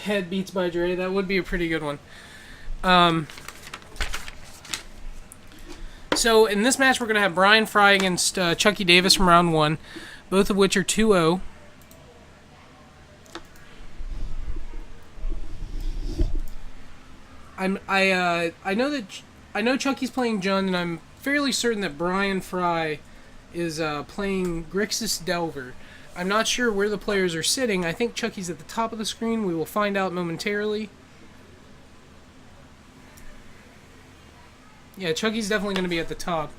Bad Beats by Dre. That would be a pretty good one. Um, so in this match, we're going to have Brian Fry against Chucky Davis from round one, both of which are 2-0. I know Chucky's playing Jund, and I'm fairly certain that Brian Fry is playing Grixis Delver. I'm not sure where the players are sitting. I think Chucky's at the top of the screen. We will find out momentarily. Yeah, Chucky's definitely going to be at the top.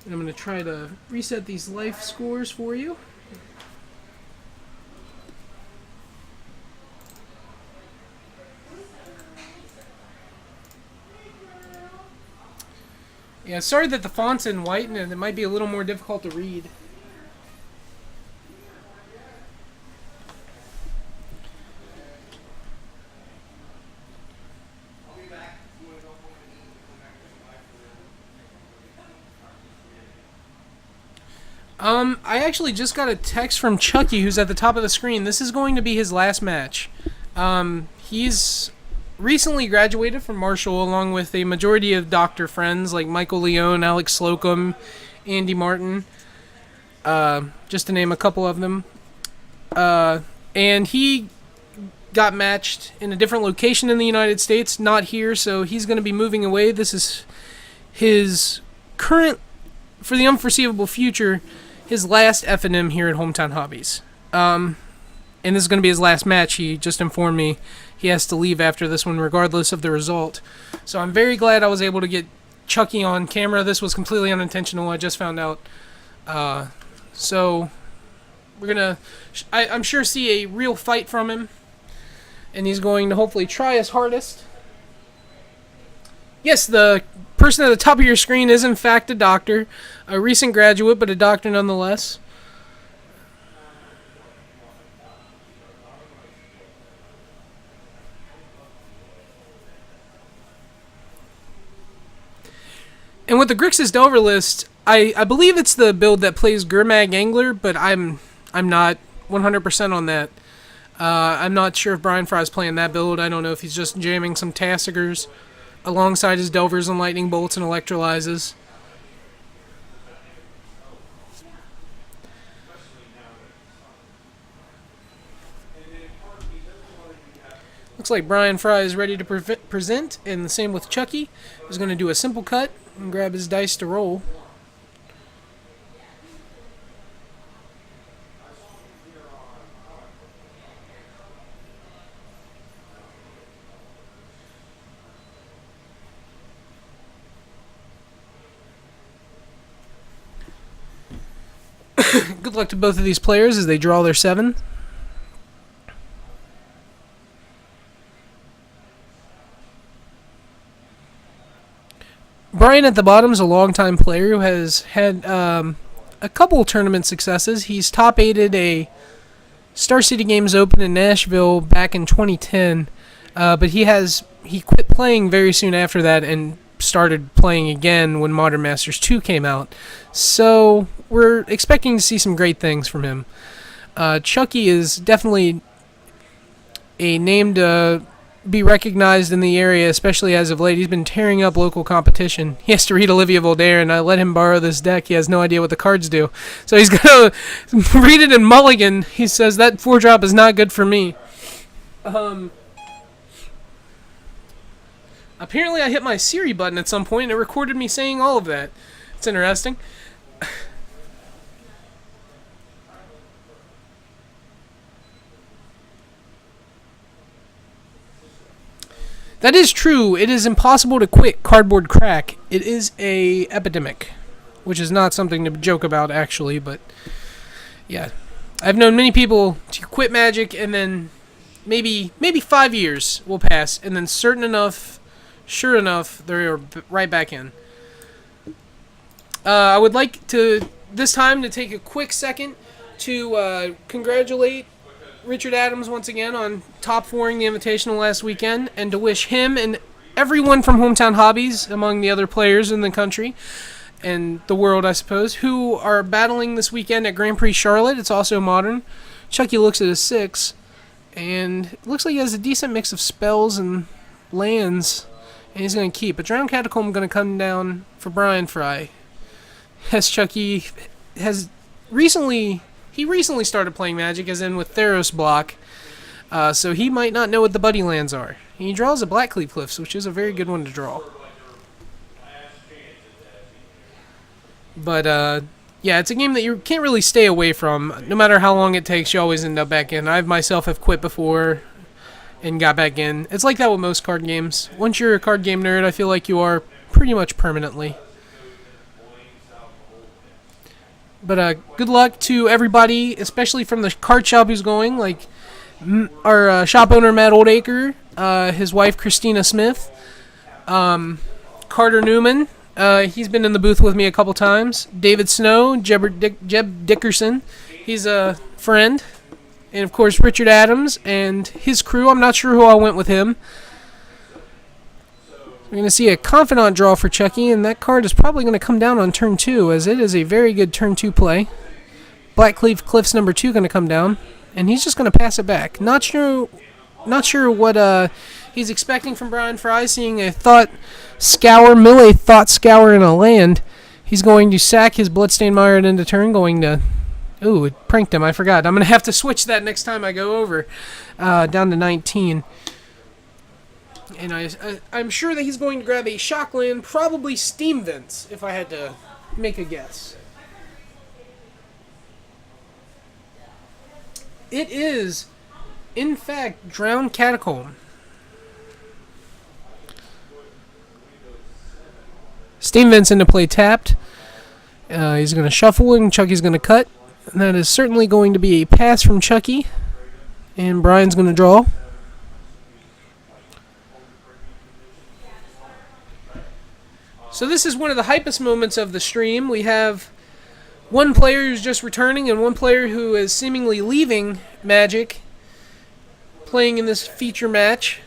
And I'm going to try to reset these life scores for you. Yeah, sorry that the font's in white and it might be a little more difficult to read. I actually just got a text from Chucky, who's at the top of the screen. This is going to be his last match. He's recently graduated from Marshall, along with a majority of doctor friends like Michael Leone, Alex Slocum, Andy Martin, just to name a couple of them. And he got matched in a different location in the United States, not here, so he's going to be moving away. This is his current, for the unforeseeable future, his last F&M here at Hometown Hobbies. And this is going to be his last match. He just informed me he has to leave after this one regardless of the result. So I'm very glad I was able to get Chucky on camera. This was completely unintentional. I just found out. So we're going to, I'm sure, see a real fight from him. And he's going to hopefully try his hardest. Yes, the person at the top of your screen is in fact a doctor. A recent graduate, but a doctor nonetheless. And with the Grixis Delver list, I believe it's the build that plays Gurmag Angler, but I'm not 100% on that. I'm not sure if Brian Fry's playing that build. I don't know if he's just jamming some Tassigers alongside his Delvers and Lightning Bolts and Electrolyzes. Looks like Brian Fry is ready to present, and the same with Chucky. He's going to do a simple cut and grab his dice to roll. Good luck to both of these players as they draw their 7. Brian at the bottom is a longtime player who has had a couple tournament successes. He's top-8'd a Star City Games Open in Nashville back in 2010, but he quit playing very soon after that and started playing again when Modern Masters 2 came out. So we're expecting to see some great things from him. Chucky is definitely a name to be recognized in the area, especially as of late. He's been tearing up local competition. He has to read Olivia Voltaire, and I let him borrow this deck. He has no idea what the cards do. So he's going to read it in Mulligan. He says, that 4-drop is not good for me. Apparently I hit my Siri button at some point, and it recorded me saying all of that. It's interesting. That is true. It is impossible to quit cardboard crack. It is a epidemic, which is not something to joke about, actually, but yeah. I've known many people to quit Magic, and then maybe 5 years will pass, and then sure enough, they're right back in. I would like to, this time, to take a quick second to congratulate Richard Adams once again on top 4ing the Invitational last weekend, and to wish him and everyone from Hometown Hobbies, among the other players in the country, and the world, I suppose, who are battling this weekend at Grand Prix Charlotte. It's also modern. Chucky looks at his 6, and it looks like he has a decent mix of spells and lands, and he's going to keep. A Drowned Catacomb going to come down for Brian Fry. As Chucky has recently started playing Magic, as in with Theros block, so he might not know what the buddy lands are. He draws a Blackcleave Cliffs, which is a very good one to draw. But, yeah, it's a game that you can't really stay away from. No matter how long it takes, you always end up back in. I myself have quit before and got back in. It's like that with most card games. Once you're a card game nerd, I feel like you are pretty much permanently. But good luck to everybody, especially from the card shop who's going, like our shop owner, Matt Oldacre, his wife, Christina Smith, Carter Newman. He's been in the booth with me a couple times. David Snow, Jeb Dickerson. He's a friend. And, of course, Richard Adams and his crew. I'm not sure who all went with him. We're going to see a Confidant draw for Chucky, and that card is probably going to come down on turn 2, as it is a very good turn 2 play. Blackcleave Cliffs number 2 going to come down, and he's just going to pass it back. Not sure what he's expecting from Brian Fry, seeing a Thought Scour in a land. He's going to sack his Bloodstained Mire at end of turn, going to... Ooh, it pranked him, I forgot. I'm going to have to switch that next time I go over. Down to 19. And I'm sure that he's going to grab a Shockland, probably Steam Vents, if I had to make a guess. It is, in fact, Drowned Catacomb. Steam Vents into play tapped. He's going to shuffle, and Chucky's going to cut. And that is certainly going to be a pass from Chucky. And Brian's going to draw. So this is one of the hypest moments of the stream. We have one player who's just returning and one player who is seemingly leaving Magic, playing in this feature match.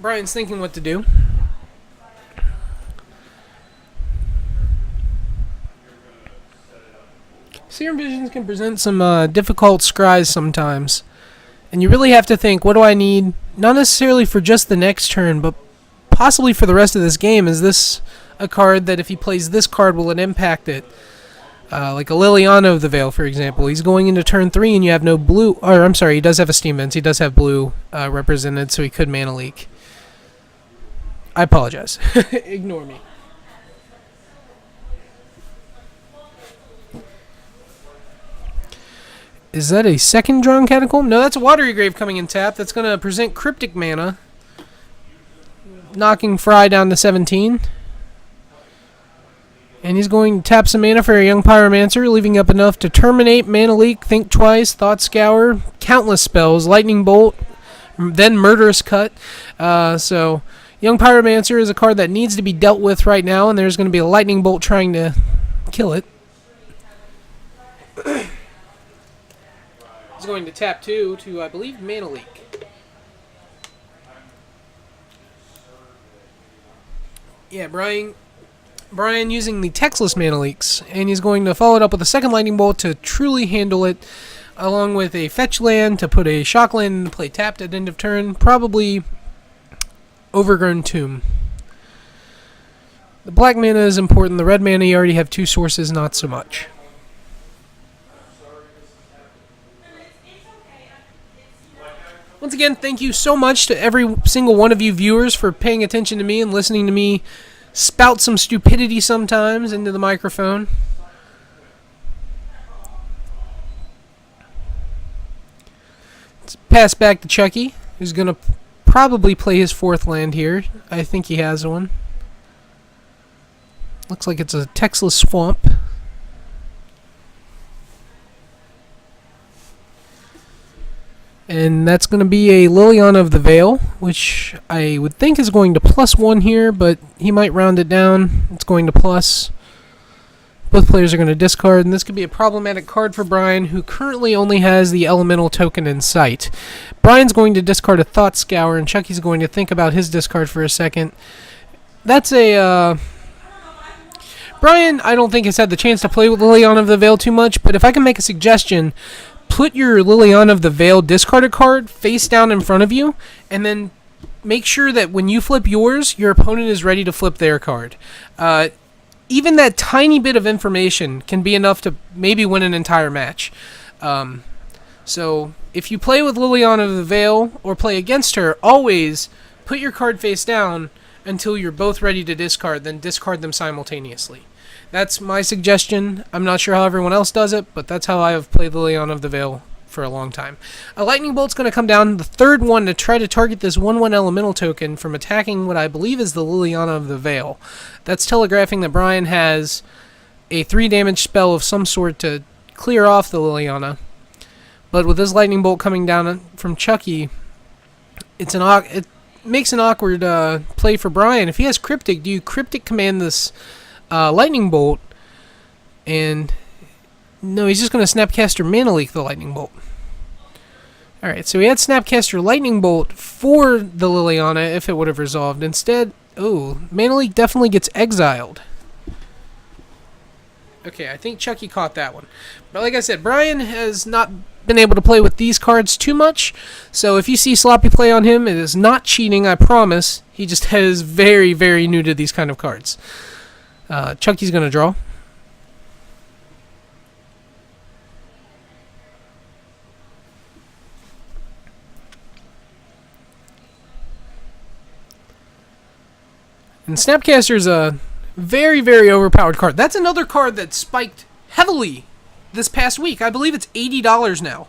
Brian's thinking what to do. Serum Visions can present some difficult scries sometimes. And you really have to think, what do I need? Not necessarily for just the next turn, but possibly for the rest of this game. Is this a card that if he plays this card, will it impact it? Like a Liliana of the Veil, for example. He's going into turn 3 and you have no blue. Or, I'm sorry, he does have a Steam Vents. He does have blue represented, so he could Mana Leak. I apologize. Ignore me. Is that a second Drowned Catacomb? No, that's a Watery Grave coming in tap. That's going to present Cryptic Mana, knocking Fry down to 17. And he's going to tap some mana for a Young Pyromancer, leaving up enough to terminate, Mana Leak, Think Twice, Thought Scour, countless spells, Lightning Bolt, then Murderous Cut. So... Young Pyromancer is a card that needs to be dealt with right now, and there's going to be a Lightning Bolt trying to kill it. He's going to tap 2 to, I believe, Mana Leak. Yeah, Brian using the textless Mana Leaks, and he's going to follow it up with a second Lightning Bolt to truly handle it, along with a fetch land to put a shock land into play tapped at end of turn, probably... Overgrown Tomb. The black mana is important. The red mana, you already have 2 sources, not so much. Once again, thank you so much to every single one of you viewers for paying attention to me and listening to me spout some stupidity sometimes into the microphone. Let's pass back to Chucky, who's going to probably play his 4th land here. I think he has one. Looks like it's a textless swamp. And that's going to be a Liliana of the Veil, which I would think is going to +1 here, but he might round it down. It's going to plus. Both players are going to discard, and this could be a problematic card for Brian, who currently only has the elemental token in sight. Brian's going to discard a Thought Scour, and Chucky's going to think about his discard for a second. That's a... Brian, I don't think, has had the chance to play with Liliana of the Veil too much, but if I can make a suggestion, put your Liliana of the Veil discarded card face down in front of you, and then make sure that when you flip yours, your opponent is ready to flip their card. Even that tiny bit of information can be enough to maybe win an entire match. So if you play with Liliana of the Veil or play against her, always put your card face down until you're both ready to discard, then discard them simultaneously. That's my suggestion. I'm not sure how everyone else does it, but that's how I have played Liliana of the Veil for a long time. A Lightning Bolt's going to come down, the third one, to try to target this 1/1 elemental token from attacking what I believe is the Liliana of the Veil. That's telegraphing that Brian has a 3 damage spell of some sort to clear off the Liliana. But with this Lightning Bolt coming down from Chucky, it makes an awkward play for Brian. If he has Cryptic, do you Cryptic command this Lightning Bolt? And no, he's just going to Snapcaster Mana Leak the Lightning Bolt. Alright, so he had Snapcaster Lightning Bolt for the Liliana if it would have resolved. Instead, Mana Leak definitely gets exiled. Okay, I think Chucky caught that one. But like I said, Brian has not been able to play with these cards too much, so if you see sloppy play on him, it is not cheating, I promise. He just is very, very new to these kind of cards. Chucky's going to draw. And Snapcaster's a very, very overpowered card. That's another card that spiked heavily this past week. I believe it's $80 now.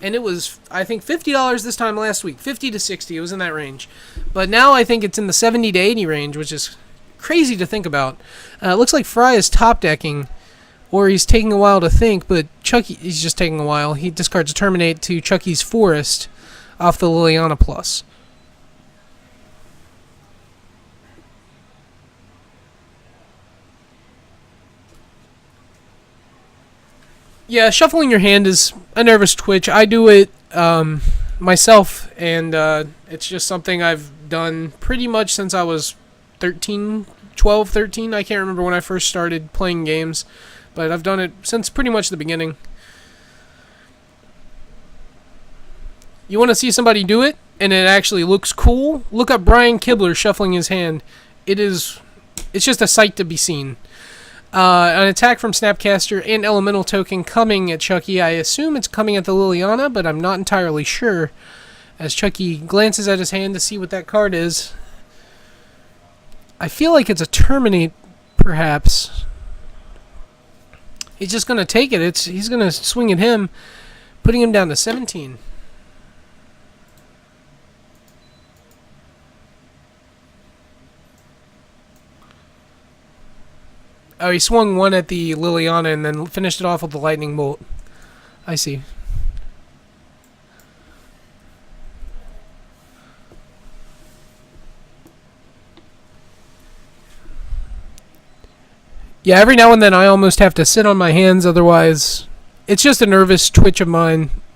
And it was, I think, $50 this time last week. 50 to 60, it was in that range. But now I think it's in the 70 to 80 range, which is crazy to think about. It looks like Fry is top decking, or he's taking a while to think, but Chucky, he's just taking a while. He discards a Terminate to Chucky's Forest off the Liliana Plus. Yeah, shuffling your hand is a nervous twitch. I do it myself, and it's just something I've done pretty much since I was 12, 13. I can't remember when I first started playing games, but I've done it since pretty much the beginning. You want to see somebody do it, and it actually looks cool? Look up Brian Kibler shuffling his hand. It's just a sight to be seen. An attack from Snapcaster and Elemental Token coming at Chucky. I assume it's coming at the Liliana, but I'm not entirely sure. As Chucky glances at his hand to see what that card is. I feel like it's a Terminate, perhaps. He's just going to take it. He's going to swing at him, putting him down to 17. Oh, he swung one at the Liliana and then finished it off with the Lightning Bolt. I see. Yeah, every now and then I almost have to sit on my hands, otherwise it's just a nervous twitch of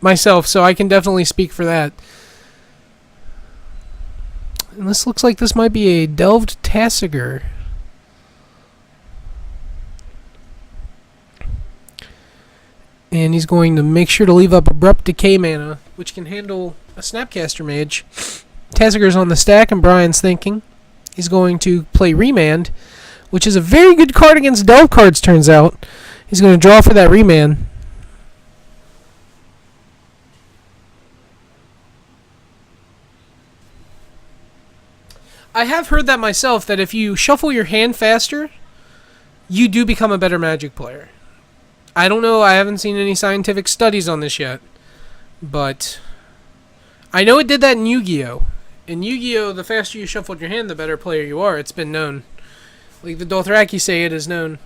myself, so I can definitely speak for that. And this looks like this might be a Delved Tassiger. And he's going to make sure to leave up Abrupt Decay mana, which can handle a Snapcaster Mage. Tassiger's on the stack, and Brian's thinking. He's going to play Remand, which is a very good card against Delve cards, turns out. He's going to draw for that Remand. I have heard that myself, that if you shuffle your hand faster, you do become a better Magic player. I don't know, I haven't seen any scientific studies on this yet, but I know it did that in Yu-Gi-Oh! In Yu-Gi-Oh!, the faster you shuffled your hand, the better player you are. It's been known. Like the Dothraki say, it is known.